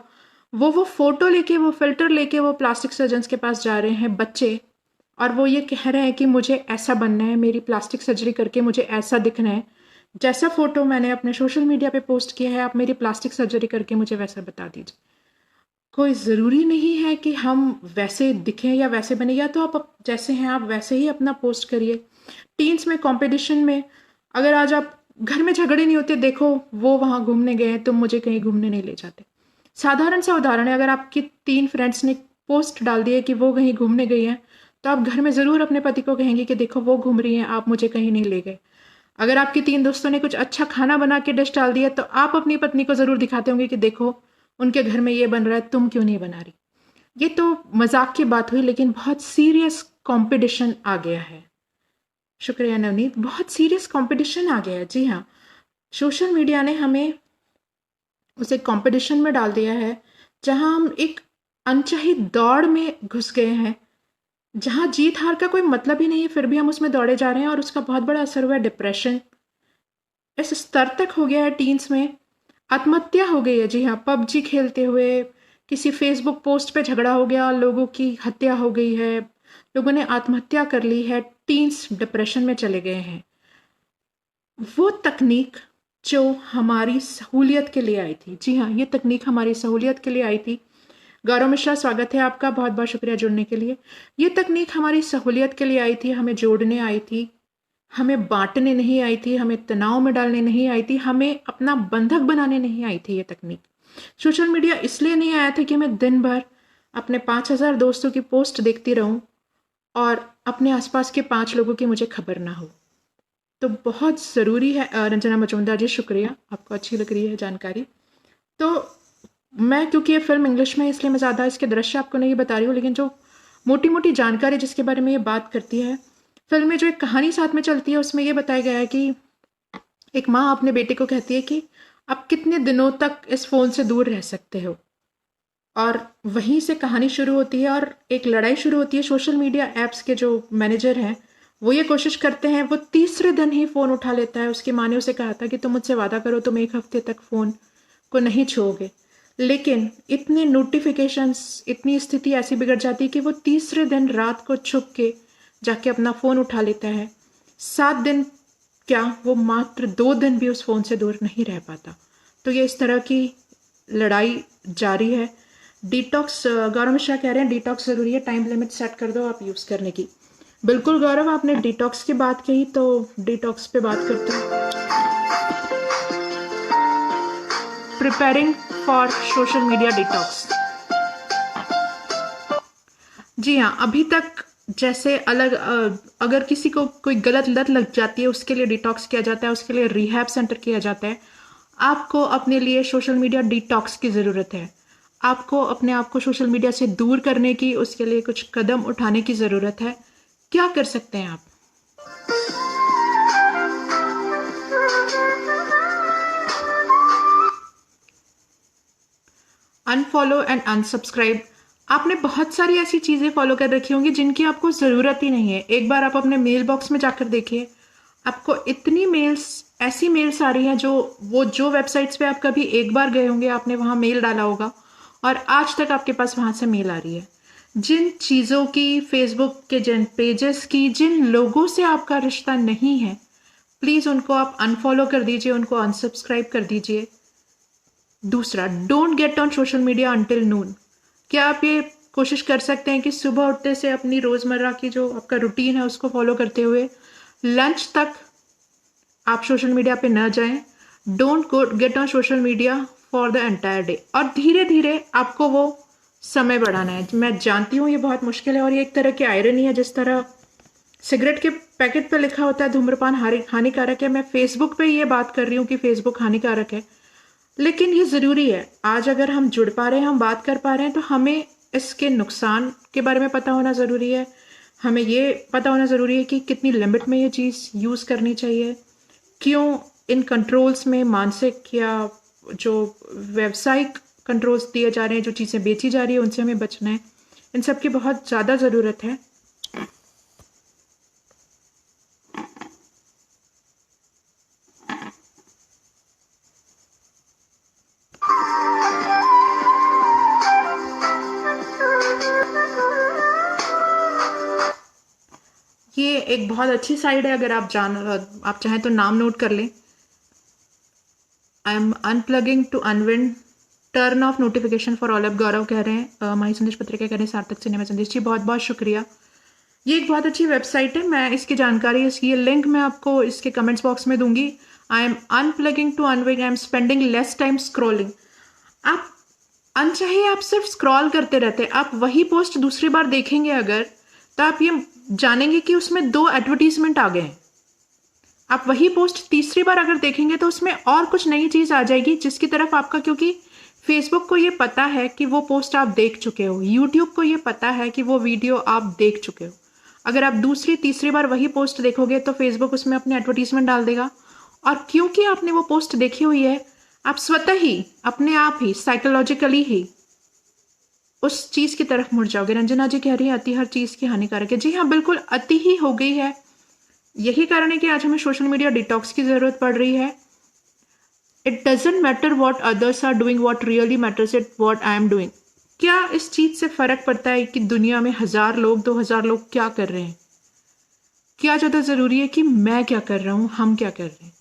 वो फ़ोटो लेके, वो फिल्टर लेके वो प्लास्टिक सर्जन्स के पास जा रहे हैं बच्चे, और वो ये कह रहे हैं कि मुझे ऐसा बनना है, मेरी प्लास्टिक सर्जरी करके मुझे ऐसा दिखना है, जैसा फ़ोटो मैंने अपने सोशल मीडिया पे पोस्ट किया है, आप मेरी प्लास्टिक सर्जरी करके मुझे वैसा बता दीजिए। कोई ज़रूरी नहीं है कि हम वैसे दिखें या वैसे बने, या तो आप जैसे हैं आप वैसे ही अपना पोस्ट करिए। टीन्स में, कंपटीशन में, अगर आज आप घर में झगड़े नहीं होते, देखो वो वहाँ घूमने गए हैं, तुम मुझे कहीं घूमने नहीं ले जाते। साधारण सा उदाहरण है, अगर आपकी 3 फ्रेंड्स ने पोस्ट डाल दी है कि वो कहीं घूमने गई हैं, तो आप घर में ज़रूर अपने पति को कहेंगे कि देखो वो घूम रही हैं, आप मुझे कहीं नहीं ले गए। अगर आपकी 3 दोस्तों ने कुछ अच्छा खाना बना के डिश डाल दी है, तो आप अपनी पत्नी को ज़रूर दिखाते होंगे कि देखो उनके घर में ये बन रहा है, तुम क्यों नहीं बना रही। ये तो मजाक की बात हुई, लेकिन बहुत सीरियस कंपटीशन आ गया है। शुक्रिया नवनीत, बहुत सीरियस कंपटीशन आ गया है। जी हाँ, सोशल मीडिया ने हमें उसे कंपटीशन में डाल दिया है, जहां हम एक अनचाही दौड़ में घुस गए हैं, जहां जीत हार का कोई मतलब ही नहीं है, फिर भी हम उसमें दौड़े जा रहे हैं और उसका बहुत बड़ा असर हुआ है डिप्रेशन। इस स्तर तक हो गया है टीन्स में, आत्महत्या हो गई है। जी हाँ, पबजी खेलते हुए किसी फेसबुक पोस्ट पे झगड़ा हो गया, लोगों की हत्या हो गई है, लोगों ने आत्महत्या कर ली है, टीन्स डिप्रेशन में चले गए हैं। वो तकनीक जो हमारी सहूलियत के लिए आई थी, जी हाँ, ये तकनीक हमारी सहूलियत के लिए आई थी। गौरव मिश्रा, स्वागत है आपका, बहुत बहुत शुक्रिया जुड़ने के लिए। ये तकनीक हमारी सहूलियत के लिए आई थी, हमें जोड़ने आई थी, हमें बांटने नहीं आई थी, हमें तनाव में डालने नहीं आई थी, हमें अपना बंधक बनाने नहीं आई थी। ये तकनीक, सोशल मीडिया इसलिए नहीं आया था कि मैं दिन भर अपने 5,000 दोस्तों की पोस्ट देखती रहूं और अपने आसपास के 5 लोगों की मुझे खबर ना हो। तो बहुत ज़रूरी है। रंजना मजूमदार जी, शुक्रिया, आपको अच्छी लग रही है जानकारी। तो मैं, क्योंकि ये फिल्म इंग्लिश में है इसलिए मैं ज़्यादा इसके दृश्य आपको नहीं बता रही हूँ, लेकिन जो मोटी मोटी जानकारी जिसके बारे में ये बात करती है, फिल्म में जो एक कहानी साथ में चलती है उसमें ये बताया गया है कि एक माँ अपने बेटे को कहती है कि आप कितने दिनों तक इस फ़ोन से दूर रह सकते हो, और वहीं से कहानी शुरू होती है और एक लड़ाई शुरू होती है। सोशल मीडिया ऐप्स के जो मैनेजर हैं वो ये कोशिश करते हैं, वो तीसरे दिन ही फ़ोन उठा लेता है। उसकी माँ ने उसे कहा था कि तुम मुझसे वादा करो तुम 1 हफ्ते तक फ़ोन को नहीं छूओगे, लेकिन इतने नोटिफिकेशंस, इतनी स्थिति ऐसी बिगड़ जाती है कि वो तीसरे दिन रात को छुप के जाके अपना फ़ोन उठा लेता है। 7 दिन क्या, वो मात्र 2 दिन भी उस फ़ोन से दूर नहीं रह पाता। तो ये इस तरह की लड़ाई जारी है। डिटॉक्स, गौरव मिश्रा कह रहे हैं डिटॉक्स ज़रूरी है, टाइम लिमिट सेट कर दो आप यूज़ करने की। बिल्कुल गौरव, आपने डिटॉक्स की बात कही तो डिटॉक्स पे बात करते हैं। Preparing for social media detox. जी हाँ, अभी तक जैसे अगर किसी को कोई गलत लत लग जाती है उसके लिए डिटॉक्स किया जाता है, उसके लिए रिहैब सेंटर किया जाता है। आपको अपने लिए सोशल मीडिया डिटॉक्स की ज़रूरत है। आपको अपने आप को सोशल मीडिया से दूर करने की, उसके लिए कुछ कदम उठाने की ज़रूरत है। क्या कर सकते हैं आप? Unfollow and unsubscribe. आपने बहुत सारी ऐसी चीज़ें फॉलो कर रखी होंगी जिनकी आपको ज़रूरत ही नहीं है। एक बार आप अपने मेल बॉक्स में जाकर देखिए, आपको इतनी मेल्स, ऐसी मेल्स आ रही हैं जो वेबसाइट्स पे आप कभी एक बार गए होंगे, आपने वहाँ मेल डाला होगा और आज तक आपके पास वहाँ से मेल आ रही है। जिन चीज़ों की, फेसबुक के जिन पेजेस की, जिन लोगों से आपका रिश्ता नहीं है, प्लीज़ उनको आप अनफॉलो कर दीजिए, उनको अनसब्सक्राइब कर दीजिए। दूसरा, don't get on social media until noon. क्या आप ये कोशिश कर सकते हैं कि सुबह उठते से अपनी रोज़मर्रा की जो आपका रूटीन है उसको फॉलो करते हुए लंच तक आप सोशल मीडिया पे न जाएं। Don't go gate on social media for the entire day. और धीरे धीरे आपको वो समय बढ़ाना है। मैं जानती हूँ ये बहुत मुश्किल है और ये एक तरह की आयरनी है। जिस तरह सिगरेट के पैकेट पे लिखा होता है धूम्रपान हानिकारक है, मैं फेसबुक पे ये बात कर रही हूँ कि फेसबुक हानिकारक है, लेकिन ये ज़रूरी है। आज अगर हम जुड़ पा रहे हैं, हम बात कर पा रहे हैं, तो हमें इसके नुकसान के बारे में पता होना ज़रूरी है। हमें ये पता होना ज़रूरी है कि कितनी लिमिट में ये चीज़ यूज़ करनी चाहिए, क्यों इन कंट्रोल्स में मानसिक या जो व्यावसायिक कंट्रोल्स दिए जा रहे हैं, जो चीज़ें बेची जा रही है, उनसे हमें बचना है। इन सब की बहुत ज़्यादा ज़रूरत है। ये एक बहुत अच्छी साइड है, अगर आप चाहें तो नाम नोट कर लें। I am unplugging to unwind turn off notification for all. अब गौरव कह रहे हैं, माही संदेश पत्रिका कह रहे हैं सार्थक सिनेमा संदेश जी, बहुत बहुत शुक्रिया। ये एक बहुत अच्छी वेबसाइट है, मैं इसकी जानकारी, इसकी ये लिंक मैं आपको इसके कमेंट्स बॉक्स में दूंगी। I am unplugging to unwind, I am spending less time scrolling. आप अनचाहे आप सिर्फ स्क्रॉल करते रहते हैं, आप वही पोस्ट दूसरी बार देखेंगे अगर, तो आप ये जानेंगे कि उसमें 2 एडवर्टीजमेंट आ गए हैं। आप वही पोस्ट तीसरी बार अगर देखेंगे तो उसमें और कुछ नई चीज आ जाएगी जिसकी तरफ आपका, क्योंकि फेसबुक को ये पता है कि वो पोस्ट आप देख चुके हो, यूट्यूब को ये पता है कि वो वीडियो आप देख चुके हो। अगर आप दूसरी तीसरी बार वही पोस्ट देखोगे तो फेसबुक उसमें अपने एडवर्टीजमेंट डाल देगा और क्योंकि आपने वो पोस्ट देखी हुई है, आप स्वतः ही अपने आप ही साइकोलॉजिकली ही उस चीज़ की तरफ मुड़ जाओगे। रंजना जी कह रही है अति हर चीज़ की हानिकारक है। जी हाँ, बिल्कुल अति ही हो गई है। यही कारण है कि आज हमें सोशल मीडिया डिटॉक्स की ज़रूरत पड़ रही है। It doesn't matter what others are doing, what really matters it what I am doing. क्या इस चीज़ से फ़र्क पड़ता है कि दुनिया में 1000 लोग 2000 लोग क्या कर रहे हैं? क्या ज़्यादा ज़रूरी है कि मैं क्या कर रहा हूँ, हम क्या कर रहे हैं?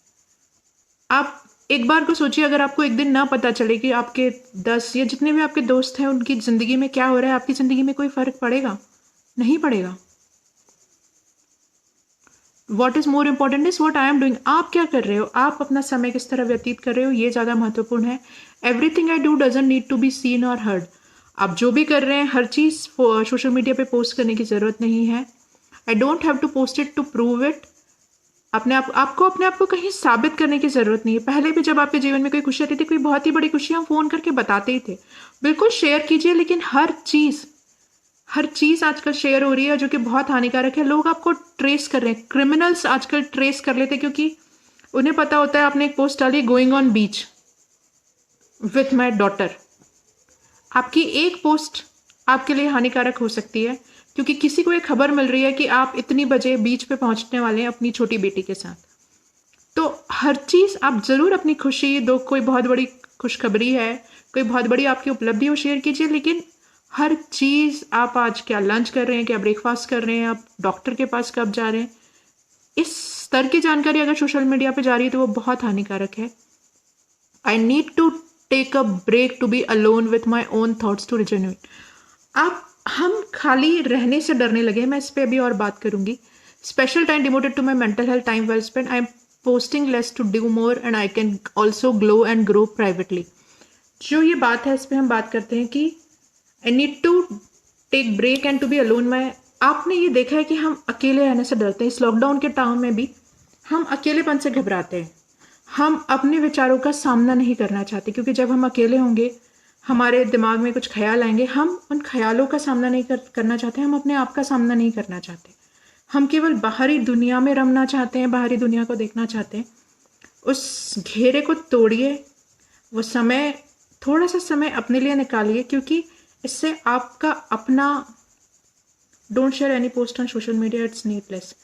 आप एक बार को सोचिए, अगर आपको एक दिन ना पता चले कि आपके 10 या जितने भी आपके दोस्त हैं उनकी ज़िंदगी में क्या हो रहा है, आपकी ज़िंदगी में कोई फ़र्क पड़ेगा? नहीं पड़ेगा। What is more important is what I am doing. आप क्या कर रहे हो, आप अपना समय किस तरह व्यतीत कर रहे हो, ये ज़्यादा महत्वपूर्ण है। Everything I do doesn't need to be seen और हर्ड। आप जो भी कर रहे हैं हर चीज़ सोशल मीडिया पे पोस्ट करने की ज़रूरत नहीं है। I don't have to post it to prove it. आपको अपने आप को कहीं साबित करने की ज़रूरत नहीं है। पहले भी जब आपके जीवन में कोई खुशी आती थी, कोई बहुत ही बड़ी खुशी, हम फ़ोन करके बताते ही थे। बिल्कुल शेयर कीजिए, लेकिन हर चीज़ आजकल शेयर हो रही है जो कि बहुत हानिकारक है। लोग आपको ट्रेस कर रहे हैं, क्रिमिनल्स आजकल ट्रेस कर लेते हैं, क्योंकि उन्हें पता होता है आपने एक पोस्ट डाली going on beach with my daughter. आपकी एक पोस्ट आपके लिए हानिकारक हो सकती है, क्योंकि किसी को एक खबर मिल रही है कि आप इतनी बजे बीच पे पहुंचने वाले हैं अपनी छोटी बेटी के साथ। तो हर चीज़ आप ज़रूर अपनी खुशी दो, कोई बहुत बड़ी खुशखबरी है, कोई बहुत बड़ी आपकी उपलब्धि हो, शेयर कीजिए। लेकिन हर चीज़, आप आज क्या लंच कर रहे हैं, क्या ब्रेकफास्ट कर रहे हैं, आप डॉक्टर के पास कब जा रहे हैं, इस स्तर की जानकारी अगर सोशल मीडिया पे जा रही है तो वो बहुत हानिकारक है। I need to take a break to be alone with my own thoughts to regenerate. हम खाली रहने से डरने लगे। मैं इस पर अभी और बात करूंगी। Special time devoted to my mental health, time well spend. I am posting less to do more and I can also glow and grow privately। जो ये बात है इस पे हम बात करते हैं कि I need to take break and to be alone। आपने ये देखा है कि हम अकेले रहने से डरते हैं। इस लॉकडाउन के टाइम में भी हम अकेलेपन से घबराते हैं। हम अपने विचारों का सामना नहीं करना चाहते, क्योंकि जब हम अकेले होंगे हमारे दिमाग में कुछ ख्याल आएंगे। हम उन ख्यालों का सामना नहीं करना चाहते, हम अपने आप का सामना नहीं करना चाहते। हम केवल बाहरी दुनिया में रमना चाहते हैं, बाहरी दुनिया को देखना चाहते हैं। उस घेरे को तोड़िए, वो समय, थोड़ा सा समय अपने लिए निकालिए, क्योंकि इससे आपका अपना don't share any post on social media, it's needless.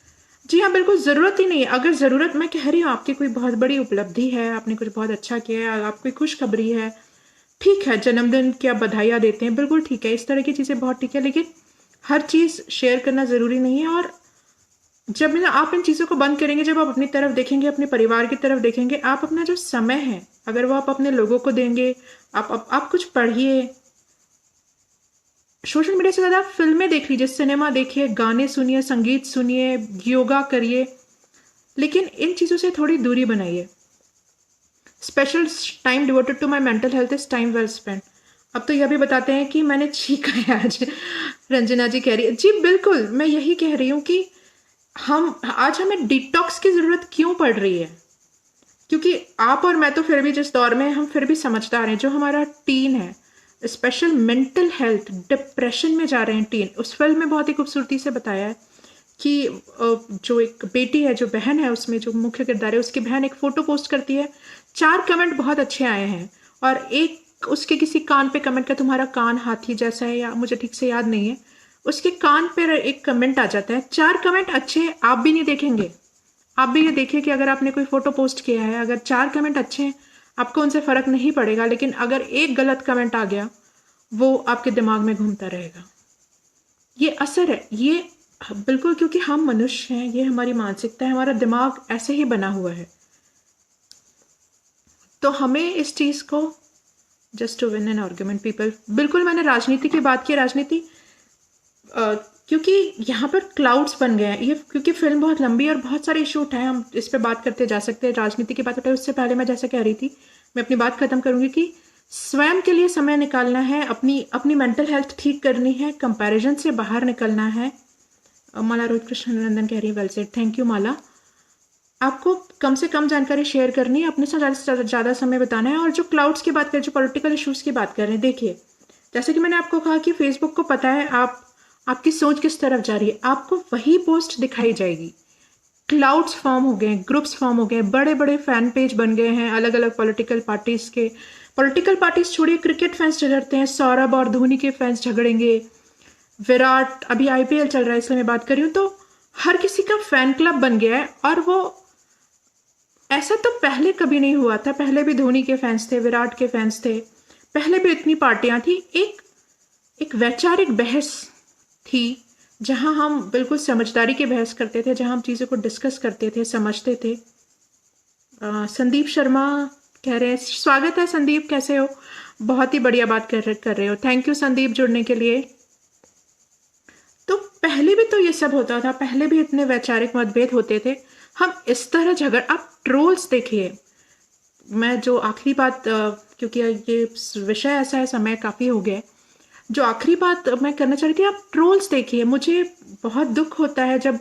जी हाँ, बिल्कुल ज़रूरत ही नहीं है। अगर ज़रूरत, मैं कह रही हूँ आपकी कोई बहुत बड़ी उपलब्धि है, आपने कुछ बहुत अच्छा किया है, आपकी खुशखबरी है, ठीक है, जन्मदिन की आप बधाइयाँ देते हैं, बिल्कुल ठीक है, इस तरह की चीज़ें बहुत ठीक है। लेकिन हर चीज़ शेयर करना ज़रूरी नहीं है। और जब आप इन चीज़ों को बंद करेंगे, जब आप अपनी तरफ देखेंगे, अपने परिवार की तरफ देखेंगे, आप अपना जो समय है अगर वो आप अपने लोगों को देंगे, आप कुछ पढ़िए। सोशल मीडिया से ज़्यादा आप फिल्में देख लीजिए, सिनेमा देखिए, गाने सुनिए, संगीत सुनिए, योगा करिए, लेकिन इन चीज़ों से थोड़ी दूरी बनाइए। Special time devoted to my mental health is time well spend. अब तो यह भी बताते हैं कि मैंने छींका है आज। रंजना जी कह रही है, जी बिल्कुल, मैं यही कह रही हूँ कि आज हमें डिटॉक्स की ज़रूरत क्यों पड़ रही है, क्योंकि आप और मैं तो फिर भी जिस दौर में हम फिर भी समझदार हैं। जो हमारा टीन है, स्पेशल मेंटल हेल्थ, डिप्रेशन में जा रहे हैं टीन। उस फिल्म में बहुत ही खूबसूरती से बताया है कि जो एक बेटी है, जो बहन है, उसमें जो मुख्य किरदार है, उसकी बहन एक फ़ोटो पोस्ट करती है, 4 कमेंट बहुत अच्छे आए हैं, और एक उसके किसी कान पे कमेंट का, तुम्हारा कान हाथी जैसा है, या मुझे ठीक से याद नहीं है, उसके कान पर एक कमेंट आ जाता है। 4 कमेंट अच्छे हैं, आप भी नहीं देखेंगे। आप भी ये देखिए कि अगर आपने कोई फोटो पोस्ट किया है, अगर 4 कमेंट अच्छे हैं, आपको उनसे फ़र्क नहीं पड़ेगा। लेकिन अगर एक गलत कमेंट आ गया, वो आपके दिमाग में घूमता रहेगा। ये असर है, ये बिल्कुल, क्योंकि हम मनुष्य हैं, ये हमारी मानसिकता है, हमारा दिमाग ऐसे ही बना हुआ है। तो हमें इस चीज़ को, just to win an argument people, बिल्कुल मैंने राजनीति की बात की। राजनीति क्योंकि यहाँ पर क्लाउड्स बन गए हैं, ये क्योंकि फिल्म बहुत लंबी और बहुत सारे इशू उठाए, हम इस पर बात करते जा सकते हैं। राजनीति की बात उठाए, उससे पहले मैं जैसे कह रही थी, मैं अपनी बात खत्म करूंगी कि स्वयं के लिए समय निकालना है, अपनी मेंटल हेल्थ ठीक करनी है, कंपैरिजन से बाहर निकलना है। माला रोहित कृष्ण नंदन कह रही है, वेल सेड, थैंक यू माला। आपको कम से कम जानकारी शेयर करनी है, अपने साथ ज़्यादा समय बिताना है। और जो क्लाउड्स की बात करें, जो पॉलिटिकल इश्यूज़ की बात कर रहे हैं, देखिए, जैसे कि मैंने आपको कहा कि फेसबुक को पता है आपकी सोच किस तरफ जा रही है, आपको वही पोस्ट दिखाई जाएगी। क्लाउड्स फॉर्म हो गए, ग्रुप्स फॉर्म हो गए, बड़े बड़े फैन पेज बन गए हैं अलग अलग पॉलिटिकल पार्टीज़ के। पॉलिटिकल पार्टीज छोड़िए, क्रिकेट फैंस झगड़ते हैं, सौरभ और धोनी के फैंस झगड़ेंगे, विराट, अभी आईपीएल चल रहा है इसलिए मैं बात कर रही हूँ। तो हर किसी का फैन क्लब बन गया है, और वो ऐसा तो पहले कभी नहीं हुआ था। पहले भी धोनी के फैंस थे, विराट के फैंस थे, पहले भी इतनी पार्टियां थी। एक वैचारिक बहस थी जहां हम बिल्कुल समझदारी की बहस करते थे, जहां हम चीज़ों को डिस्कस करते थे, समझते थे। संदीप शर्मा कह रहे हैं, स्वागत है संदीप, कैसे हो? बहुत ही बढ़िया बात कर रहे हो, थैंक यू संदीप जुड़ने के लिए। तो पहले भी तो ये सब होता था, पहले भी इतने वैचारिक मतभेद होते थे। हम इस तरह झगड़, आप ट्रोल्स देखिए, मैं जो आखिरी बात, क्योंकि ये विषय ऐसा है, समय काफ़ी हो गया, जो आखिरी बात मैं करना चाह रही थी, आप ट्रोल्स देखिए। मुझे बहुत दुख होता है जब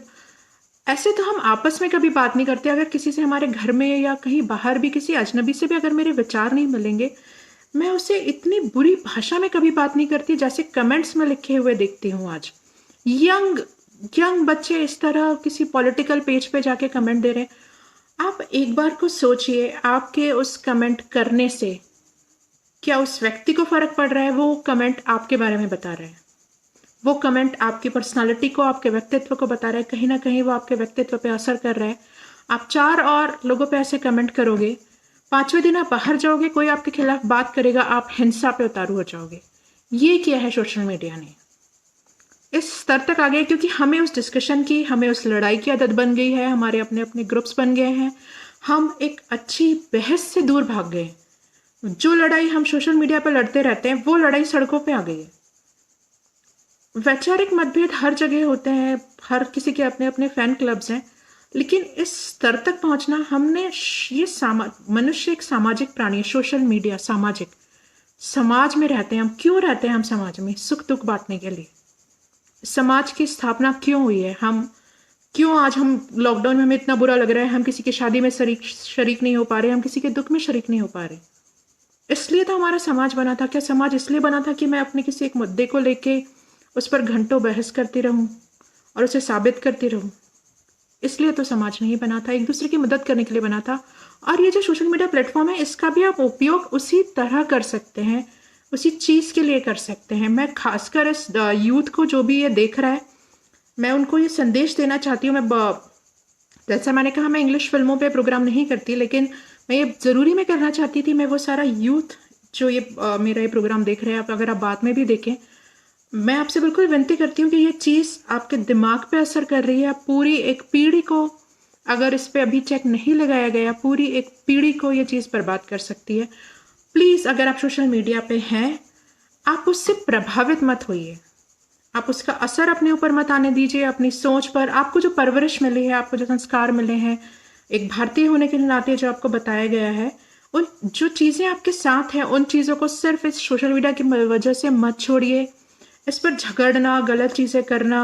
ऐसे, तो हम आपस में कभी बात नहीं करते। अगर किसी से हमारे घर में या कहीं बाहर भी किसी अजनबी से भी अगर मेरे विचार नहीं मिलेंगे, मैं उससे इतनी बुरी भाषा में कभी बात नहीं करती जैसे कमेंट्स में लिखे हुए देखती हूँ आज। यंग बच्चे इस तरह किसी पॉलिटिकल पेज पे जाके कमेंट दे रहे हैं। आप एक बार को सोचिए, आपके उस कमेंट करने से क्या उस व्यक्ति को फर्क पड़ रहा है? वो कमेंट आपके बारे में बता रहे हैं, वो कमेंट आपकी पर्सनालिटी को, आपके व्यक्तित्व को बता रहा है, कहीं ना कहीं वो आपके व्यक्तित्व पे असर कर रहा है। आप 4 और लोगों पे ऐसे कमेंट करोगे, 5वें दिन आप बाहर जाओगे, कोई आपके खिलाफ बात करेगा, आप हिंसा पे उतारू हो जाओगे। ये किया है सोशल मीडिया ने, इस स्तर तक आ गया क्योंकि हमें उस डिस्कशन की, हमें उस लड़ाई की आदत बन गई है, हमारे अपने अपने ग्रुप्स बन गए हैं, हम एक अच्छी बहस से दूर भाग गए। जो लड़ाई हम सोशल मीडिया पर लड़ते रहते हैं, वो लड़ाई सड़कों पे आ गई है। वैचारिक मतभेद हर जगह होते हैं, हर किसी के अपने अपने फैन क्लब्स हैं, लेकिन इस स्तर तक पहुंचना, हमने ये मनुष्य एक सामाजिक प्राणी है। सोशल मीडिया सामाजिक, समाज में रहते हैं हम। क्यों रहते हैं हम समाज में? सुख दुख बांटने के लिए। समाज की स्थापना क्यों हुई है? आज हम लॉकडाउन में हमें इतना बुरा लग रहा है, हम किसी की शादी में शरीक नहीं हो पा रहे, हम किसी के दुख में शरीक नहीं हो पा रहे। इसलिए तो हमारा समाज बना था। क्या समाज इसलिए बना था कि मैं अपने किसी एक मुद्दे को लेके उस पर घंटों बहस करती रहूं और उसे साबित करती रहूं? इसलिए तो समाज नहीं बना था, एक दूसरे की मदद करने के लिए बना था। और ये जो सोशल मीडिया प्लेटफॉर्म है, इसका भी आप उपयोग उसी तरह कर सकते हैं, उसी चीज़ के लिए कर सकते हैं। मैं खासकर इस यूथ को, जो भी ये देख रहा है, मैं उनको ये संदेश देना चाहती हूँ। जैसा मैंने कहा, मैं इंग्लिश फिल्मों पे प्रोग्राम नहीं करती, लेकिन मैं ये ज़रूरी मैं करना चाहती थी। मैं वो सारा यूथ जो ये मेरा ये प्रोग्राम देख रहे हैं, आप अगर आप बाद में भी देखें, मैं आपसे बिल्कुल विनती करती हूँ कि ये चीज़ आपके दिमाग पे असर कर रही है। पूरी एक पीढ़ी को, अगर इस पे अभी चेक नहीं लगाया गया, पूरी एक पीढ़ी को ये चीज़ बर्बाद कर सकती है। प्लीज़, अगर आप सोशल मीडिया पे हैं, आप उससे प्रभावित मत होइए, आप उसका असर अपने ऊपर मत आने दीजिए, अपनी सोच पर। आपको जो परवरिश मिली है, आपको जो संस्कार मिले हैं, एक भारतीय होने के नाते जो आपको बताया गया है, उन जो चीज़ें आपके साथ हैं, उन चीज़ों को सिर्फ इस सोशल मीडिया की वजह से मत छोड़िए। इस पर झगड़ना, गलत चीज़ें करना,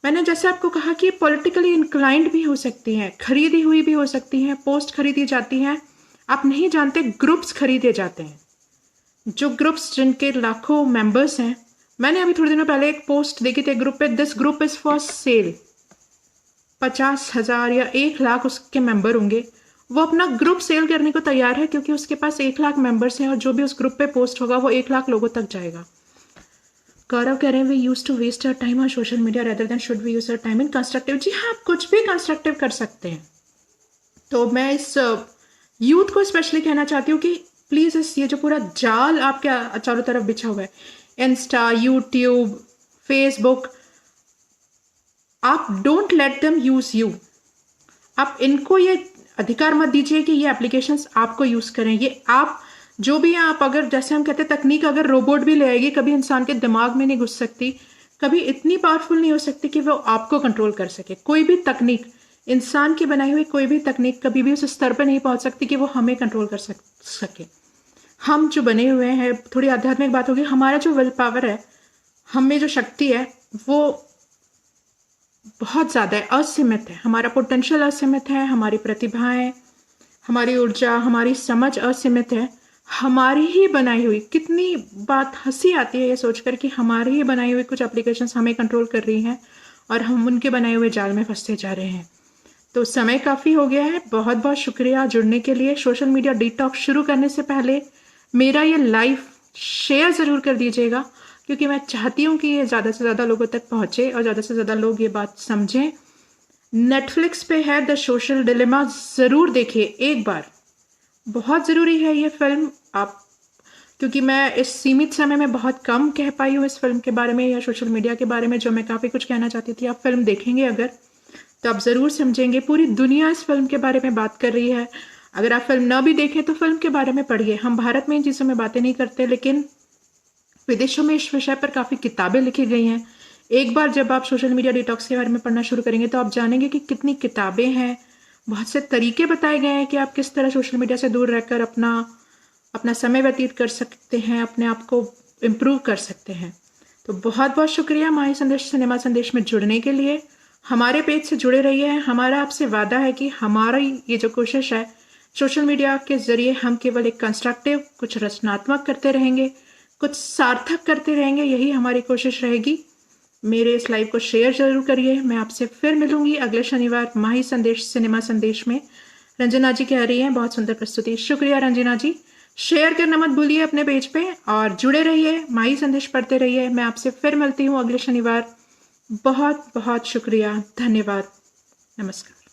मैंने जैसे आपको कहा कि पॉलिटिकली इंक्लाइंड भी हो सकती हैं, खरीदी हुई भी हो सकती हैं, पोस्ट खरीदी जाती हैं, आप नहीं जानते, ग्रुप्स खरीदे जाते हैं। जो ग्रुप्स जिनके लाखों मेंबर्स हैं, मैंने अभी थोड़े दिनों पहले एक पोस्ट देखी थी ग्रुप पे, this group is for sale. 50,000 या 1 लाख उसके मेंबर होंगे, वो अपना ग्रुप सेल करने को तैयार है क्योंकि उसके पास 1 लाख मेंबर्स हैं, और जो भी उस ग्रुप पे पोस्ट होगा वो 1 लाख लोगों तक जाएगा। गौरव कह रहे हैं, we use to waste our time on social media rather than should we use our time in constructive. जी हाँ, आप कुछ भी कंस्ट्रक्टिव कर सकते हैं। तो मैं इस यूथ को स्पेशली कहना चाहती हूँ कि प्लीज़, ये जो पूरा जाल आपके चारों तरफ बिछा हुआ है, इंस्टा, यूट्यूब, फेसबुक, आप don't let them use you. आप इनको ये अधिकार मत दीजिए कि ये एप्लीकेशंस आपको यूज करें। ये आप जो भी हैं, आप अगर, जैसे हम कहते हैं, तकनीक अगर रोबोट भी ले आएगी, कभी इंसान के दिमाग में नहीं घुस सकती, कभी इतनी पावरफुल नहीं हो सकती कि वो आपको कंट्रोल कर सके। कोई भी तकनीक, इंसान की बनाई हुई कोई भी तकनीक कभी भी उस स्तर पर नहीं पहुंच सकती कि वो हमें कंट्रोल कर सके। हम जो बने हुए हैं, थोड़ी आध्यात्मिक बात होगी, हमारा जो विल पावर है, हमें जो शक्ति है, वो बहुत ज़्यादा है, असीमित है। हमारा पोटेंशियल असीमित है, हमारी प्रतिभाएं, हमारी ऊर्जा, हमारी समझ असीमित है। हमारी ही बनाई हुई, कितनी बात हंसी आती है ये सोचकर कि हमारी ही बनाई हुई कुछ एप्लीकेशंस हमें कंट्रोल कर रही हैं और हम उनके बनाए हुए जाल में फंसते जा रहे हैं। तो समय काफ़ी हो गया है। बहुत बहुत शुक्रिया जुड़ने के लिए। सोशल मीडिया डिटॉक्स शुरू करने से पहले मेरा ये लाइव शेयर ज़रूर कर दीजिएगा, क्योंकि मैं चाहती हूँ कि ये ज़्यादा से ज़्यादा लोगों तक पहुँचे और ज़्यादा से ज़्यादा लोग ये बात समझें। नेटफ्लिक्स पे है द सोशल डिलेमा, ज़रूर देखिए एक बार, बहुत ज़रूरी है ये फिल्म। आप, क्योंकि मैं इस सीमित समय में बहुत कम कह पाई हूँ इस फिल्म के बारे में या सोशल मीडिया के बारे में, जो मैं काफ़ी कुछ कहना चाहती थी। आप फिल्म देखेंगे अगर, तो आप ज़रूर समझेंगे। पूरी दुनिया इस फिल्म के बारे में बात कर रही है। अगर आप फिल्म ना भी देखें तो फिल्म के बारे में पढ़िए। हम भारत में इन चीज़ों में बातें नहीं करते, लेकिन विदेशों में इस विषय पर काफ़ी किताबें लिखी गई हैं। एक बार जब आप सोशल मीडिया डिटॉक्स के बारे में पढ़ना शुरू करेंगे तो आप जानेंगे कि कितनी किताबें हैं, बहुत से तरीके बताए गए हैं कि आप किस तरह सोशल मीडिया से दूर रहकर अपना अपना समय व्यतीत कर सकते हैं, अपने आप को इम्प्रूव कर सकते हैं। तो बहुत बहुत शुक्रिया माही संदेश सिनेमा संदेश में जुड़ने के लिए। हमारे पेज से जुड़े रहिए। हमारा आपसे वादा है कि हमारी ये जो कोशिश है, सोशल मीडिया के ज़रिए हम केवल एक कंस्ट्रक्टिव, कुछ रचनात्मक करते रहेंगे, कुछ सार्थक करते रहेंगे। यही हमारी कोशिश रहेगी। मेरे इस लाइव को शेयर जरूर करिए। मैं आपसे फिर मिलूंगी अगले शनिवार माही संदेश सिनेमा संदेश में। रंजना जी कह रही हैं बहुत सुंदर प्रस्तुति। शुक्रिया रंजना जी। शेयर करना मत भूलिए अपने पेज पे और जुड़े रहिए, माही संदेश पढ़ते रहिए। मैं आपसे फिर मिलती हूँ अगले शनिवार। बहुत बहुत शुक्रिया, धन्यवाद, नमस्कार।